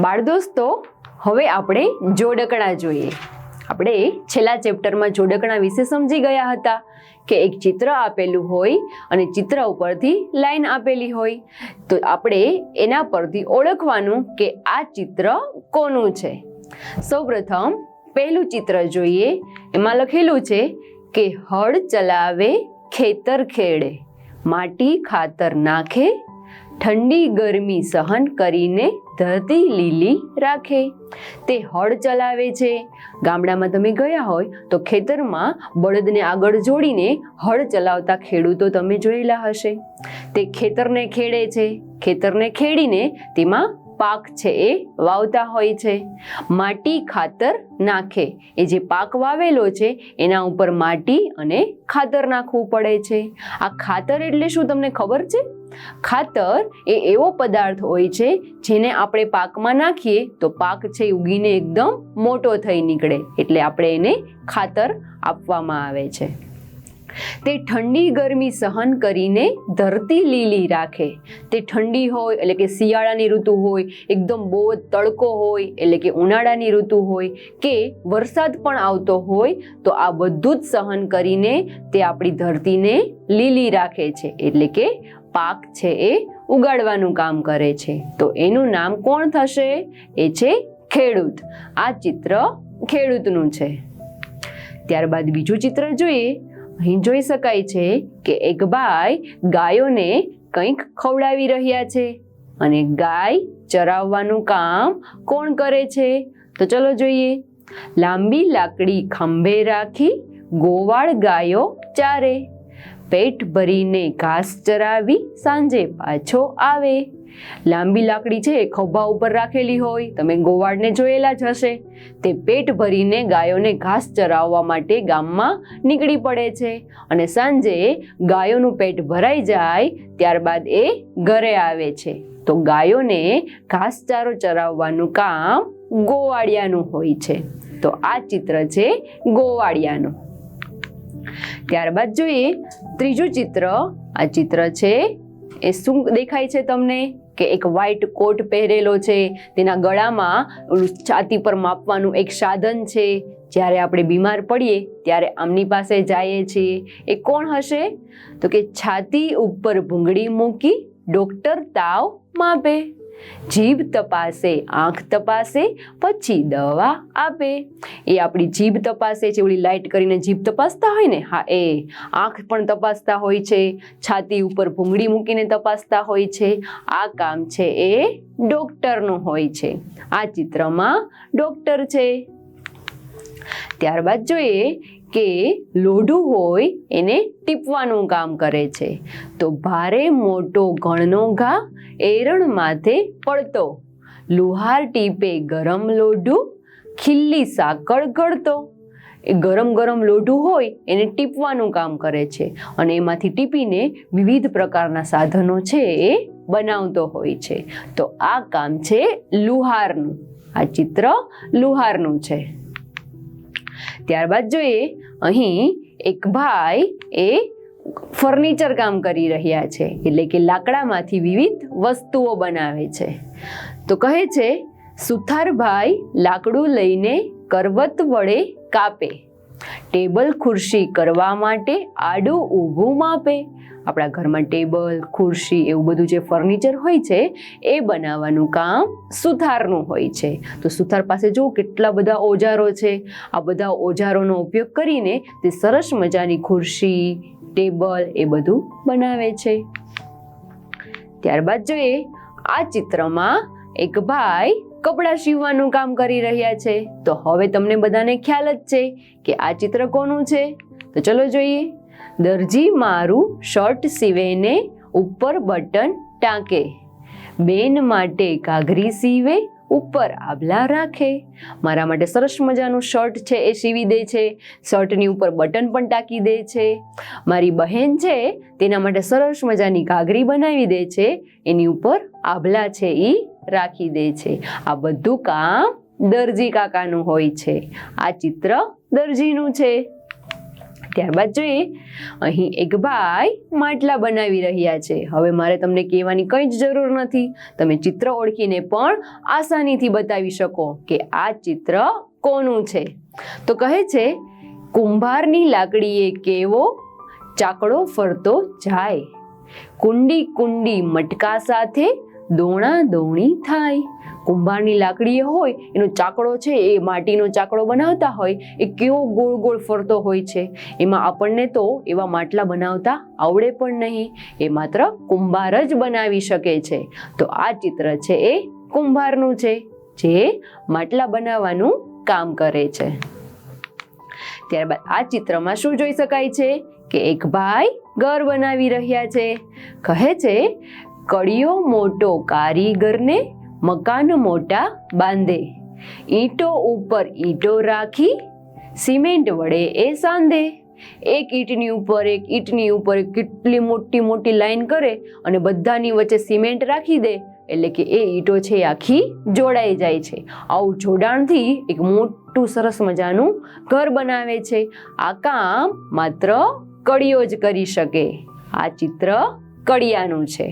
બાળ દોસ્તો, હવે આપણે જોડકણા જોઈએ. આપણે છેલ્લા ચેપ્ટરમાં જોડકણા વિશે સમજી ગયા હતા કે એક ચિત્ર આપેલું હોય અને ચિત્ર ઉપરથી લાઈન આપેલી હોય, તો આપણે એના પરથી ઓળખવાનું કે આ ચિત્ર કોનું છે. સૌપ્રથમ પહેલું ચિત્ર જોઈએ. એમાં લખેલું છે કે હળ ચલાવે ખેતર ખેડે, માટી ખાતર નાખે, ઠંડી ગરમી સહન કરીને ધરતી લીલી રાખે. તે હળ ચલાવે છે. ગામડામાં તમે ગયા હોય તો ખેતરમાં બળદને આગળ જોડીને હળ ચલાવતા ખેડૂતો તમે જોયેલા હશે. તે ખેતરને ખેડે છે. ખેતરને ખેડીને તેમાં પાક છે એ વાવતા હોય છે. માટી ખાતર નાખે, એ જે પાક વાવેલો છે એના ઉપર માટી અને ખાતર નાખવું પડે છે. આ ખાતર એટલે શું તમને ખબર છે? ખાતર એ એવો પદાર્થ હોય છે જેને આપણે પાકમાં નાખીએ તો પાક છે ઉગીને એકદમ મોટો થઈ નીકળે, એટલે આપણે એને ખાતર આપવામાં આવે છે. તે ઠંડી ગરમી સહન કરીને ધરતી લીલી રાખે. તે ઠંડી હોય એટલે કે શિયાળાની ઋતુ હોય, એકદમ બહુ જ તડકો હોય એટલે કે ઉનાળાની ઋતુ હોય, કે વરસાદ પણ આવતો હોય, તો આ બધું જ સહન કરીને તે આપણી ધરતીને લીલી રાખે છે, એટલે કે પાક છે એ ઉગાડવાનું કામ કરે છે. તો એનું નામ કોણ થશે? એ છે ખેડૂત. આ ચિત્ર ખેડૂતનું છે. ત્યારબાદ બીજું ચિત્ર જોઈએ. અહીં જોઈ શકાય છે કે એક ભાઈ ગાયોને કંઈક ખવડાવી રહ્યા છે અને ગાય ચરાવવાનું કામ કોણ કરે છે? તો ચલો જોઈએ. લાંબી લાકડી ખંભે રાખી ગોવાળ ગાયો ચારે, પેટ ભરીને ઘાસ ચરાવી સાંજે પાછો આવે. લાંબી લાકડી છે એ ખભા ઉપર રાખેલી હોય, તમે ગોવાળને જોયેલા જ હશે. તે પેટ ભરીને ગાયોને ઘાસ ચરાવવા માટે ગામમાં નીકળી પડે છે અને સાંજે ગાયોનું પેટ ભરાઈ જાય ત્યારબાદ એ ઘરે આવે છે. તો ગાયોને ઘાસચારો ચરાવવાનું કામ ગોવાળિયાનું હોય છે. તો આ ચિત્ર છે ગોવાળિયાનું. ત્યારબાદ જોઈએ ત્રીજું ચિત્ર. આ ચિત્ર છે એ શું દેખાય છે તમને? કે એક વ્હાઈટ કોટ પહેરેલો છે, તેના ગળામાં છાતી પર માપવાનું એક સાધન છે. જ્યારે આપણે બીમાર પડીએ ત્યારે આમની પાસે જઈએ છીએ. એ કોણ હશે? તો કે છાતી ઉપર ભૂંગળી મૂકી ડોક્ટર તાવ માપે, જીભ તપાસે, આંખ તપાસે, પછી દવા આપે. એ આપણી જીભ તપાસે છે, ઓલી લાઈટ કરીને જીભ તપાસતા હોય ને, હા એ. આંખ પણ તપાસતા હોય છે, છાતી ઉપર ભૂંગળી મૂકીને તપાસતા હોય છે. આ કામ છે એ ડોક્ટરનું હોય છે. આ ચિત્રમાં ડોક્ટર છે. ત્યારબાદ જોઈએ કે લોઢું હોય એને ટીપવાનું કામ કરે છે. તો ભારે મોટો ઘણનો ઘા એરણ માથે પડતો, લુહાર ટીપે ગરમ લોઢું, ખીલ્લી સાકળ ઘડતો. એ ગરમ ગરમ લોઢું હોય એને ટીપવાનું કામ કરે છે અને એમાંથી ટીપીને વિવિધ પ્રકારના સાધનો છે એ બનાવતો હોય છે. તો આ કામ છે લુહારનું. આ ચિત્ર લુહારનું છે. ત્યારબાદ જોઈએ, અહીં એક ભાઈ એ ફર્નિચર કામ કરી રહ્યા છે, એટલે કે લાકડામાંથી વિવિધ વસ્તુઓ બનાવે છે. તો કહે છે સુથારભાઈ લાકડું લઈને કરવત વડે કાપે, ટેબલ ખુરશી કરવા માટે આડું ઊભું માપે. આપણા ઘરમાં ટેબલ ખુરશી એવું બધું જે ફર્નિચર હોય છે એ બનાવવાનું કામ સુથારનું હોય છે. તો સુથાર પાસે જો કેટલા બધા ઓજારો છે. આ બધા ઓજારોનો ઉપયોગ કરીને તે સરસ મજાની ખુરશી, ટેબલ એ બધું બનાવે છે. ત્યારબાદ જોઈએ, આ ચિત્રમાં એક ભાઈ કપડાં સીવવાનું કામ કરી રહ્યા છે. તો હવે તમને બધાને ખ્યાલ જ છે કે આ ચિત્ર કોનું છે? તો ચલો જોઈએ. દરજી મારું શર્ટ સીવે ને ઉપર બટન ટાંકે, બેન માટે ઘાઘરી સીવે ઉપર આભલા રાખે. મારા માટે સરસ મજાનું શર્ટ છે એ સીવી દે છે, શર્ટની ઉપર બટન પણ ટાંકી દે છે. મારી બહેન છે તેના માટે સરસ મજાની ઘાઘરી બનાવી દે છે, એની ઉપર આભલા છે એ રાખી દે છે. આ બધું કામ દરજી કાકાનું હોય છે. આ ચિત્ર દરજીનું છે. ત્યારબાદ જોઈએ, અહીં એક ભાઈ માટલા બનાવી રહ્યા છે. હવે મારે તમને કહેવાની કંઈ જ જરૂર નથી, તમે ચિત્ર ઓળખીને પણ આસાનીથી બતાવી શકો કે આ ચિત્ર કોનું છે. તો કહે છે, કુંભારની લાકડીએ કેવો ચાકડો ફરતો જાય, કુંડી કુંડી મટકા સાથે દોણા દોણી થાય. કુંભારની લાકડી હોય એનો ચાકડો છે, એ માટીનો ચાકડો બનાવતા હોય, એ કેવો ગોળ ગોળ ફરતો હોય છે. એમાં આપણને તો એવા માટલા બનાવતા આવડે પણ નહીં, એ માત્ર કુંભાર જ બનાવી શકે છે. તો આ ચિત્ર છે એ કુંભારનું છે, જે માટલા બનાવવાનું કામ કરે છે. ત્યારબાદ આ ચિત્રમાં શું જોઈ શકાય છે કે એક ભાઈ ઘર બનાવી રહ્યા છે. કહે છે, કડિયો મોટો કારીગરને મકાન મોટા બાંધે, ઈંટો ઉપર ઈંટો રાખી સિમેન્ટ વડે એ સાંધે. એક ઈંટની ઉપર એક ઈંટની ઉપર કેટલી મોટી મોટી લાઈન કરે અને બધાની વચ્ચે સિમેન્ટ રાખી દે, એટલે કે એ ઈંટો છે એ આખી જોડાઈ જાય છે. આવું જોડાણથી એક મોટું સરસ મજાનું ઘર બનાવે છે. આ કામ માત્ર કડિયો જ કરી શકે. આ ચિત્ર કડિયાનું છે.